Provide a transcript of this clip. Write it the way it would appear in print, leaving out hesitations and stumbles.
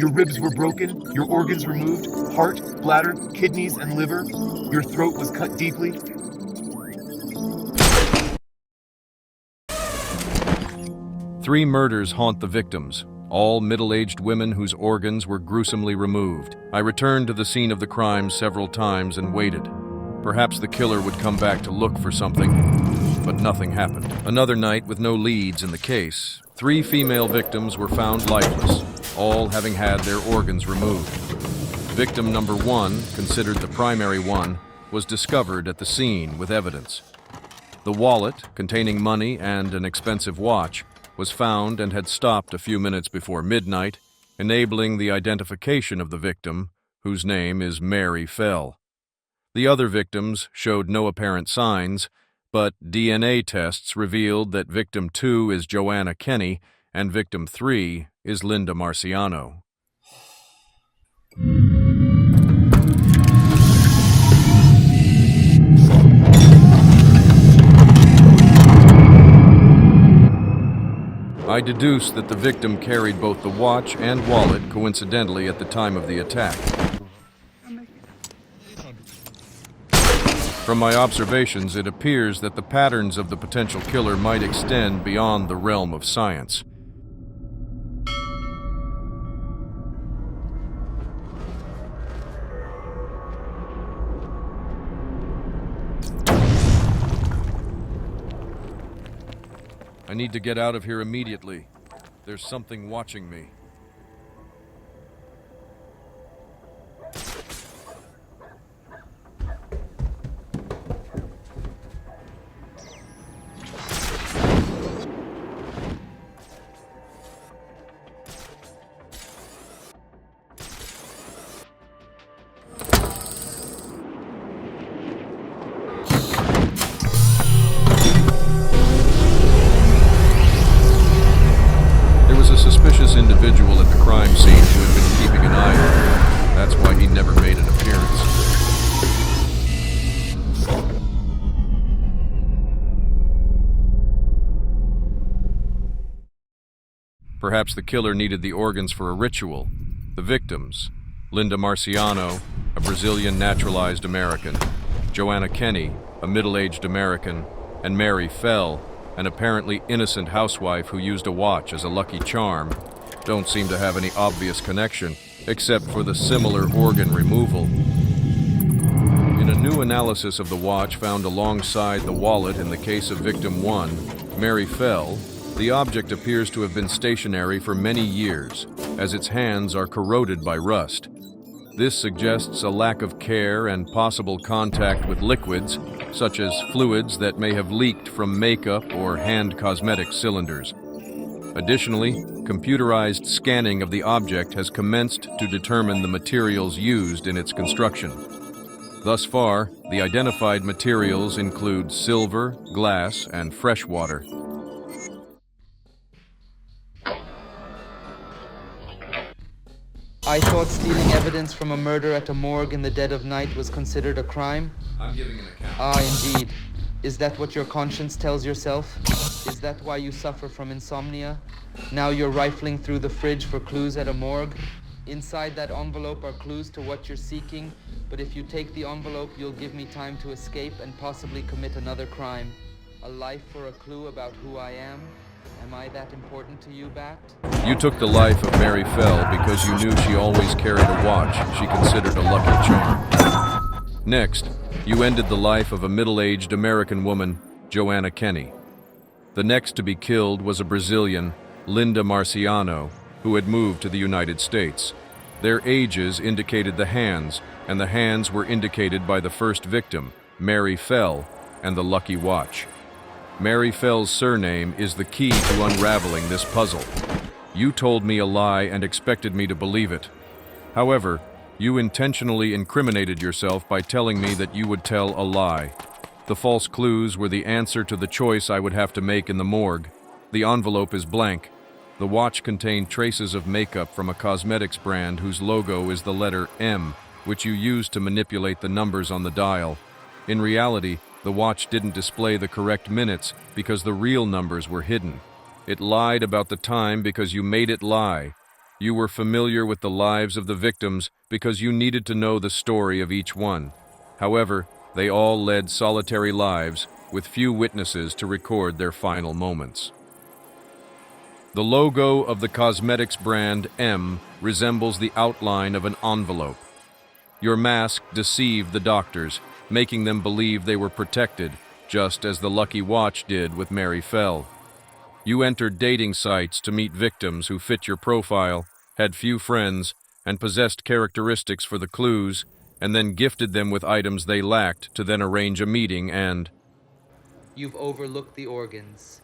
Your ribs were broken, your organs removed, heart, bladder, kidneys, and liver. Your throat was cut deeply. Three murders haunt the victims, all middle-aged women whose organs were gruesomely removed. I returned to the scene of the crime several times and waited. Perhaps the killer would come back to look for something, but nothing happened. Another night with no leads in the case. Three female victims were found lifeless, all having had their organs removed. Victim number one, considered the primary one, was discovered at the scene with evidence. The wallet, containing money and an expensive watch, was found and had stopped a few minutes before midnight, enabling the identification of the victim, whose name is Mary Fell. The other victims showed no apparent signs, but DNA tests revealed that victim 2 is Joanna Kenny and victim 3 is Linda Marciano. I deduced that the victim carried both the watch and wallet coincidentally at the time of the attack. From my observations, it appears that the patterns of the potential killer might extend beyond the realm of science. I need to get out of here immediately. There's something watching me. Suspicious individual at the crime scene who had been keeping an eye on him. That's why he never made an appearance. Perhaps the killer needed the organs for a ritual. The victims: Linda Marciano, a Brazilian naturalized American; Joanna Kenny, a middle-aged American; and Mary Fell, an apparently innocent housewife who used a watch as a lucky charm, don't seem to have any obvious connection, except for the similar organ removal. In a new analysis of the watch found alongside the wallet in the case of victim 1, Mary Fell, the object appears to have been stationary for many years, as its hands are corroded by rust. This suggests a lack of care and possible contact with liquids, such as fluids that may have leaked from makeup or hand cosmetic cylinders. Additionally, computerized scanning of the object has commenced to determine the materials used in its construction. Thus far, the identified materials include silver, glass, and fresh water. I thought stealing evidence from a murder at a morgue in the dead of night was considered a crime? I'm giving an account. Ah, indeed. Is that what your conscience tells yourself? Is that why you suffer from insomnia? Now you're rifling through the fridge for clues at a morgue? Inside that envelope are clues to what you're seeking, but if you take the envelope, you'll give me time to escape and possibly commit another crime. A life for a clue about who I am? Am I that important to you, Bat? You took the life of Mary Fell because you knew she always carried a watch she considered a lucky charm. Next, you ended the life of a middle-aged American woman, Joanna Kenny. The next to be killed was a Brazilian, Linda Marciano, who had moved to the United States. Their ages indicated the hands, and the hands were indicated by the first victim, Mary Fell, and the lucky watch. Mary Fell's surname is the key to unraveling this puzzle. You told me a lie and expected me to believe it. However, you intentionally incriminated yourself by telling me that you would tell a lie. The false clues were the answer to the choice I would have to make in the morgue. The envelope is blank. The watch contained traces of makeup from a cosmetics brand whose logo is the letter M, which you used to manipulate the numbers on the dial. In reality, the watch didn't display the correct minutes because the real numbers were hidden. It lied about the time because you made it lie. You were familiar with the lives of the victims because you needed to know the story of each one. However, they all led solitary lives with few witnesses to record their final moments. The logo of the cosmetics brand M resembles the outline of an envelope. Your mask deceived the doctors, making them believe they were protected, just as the Lucky Watch did with Mary Fell. You entered dating sites to meet victims who fit your profile, had few friends, and possessed characteristics for the clues, and then gifted them with items they lacked to then arrange a meeting and... You've overlooked the organs.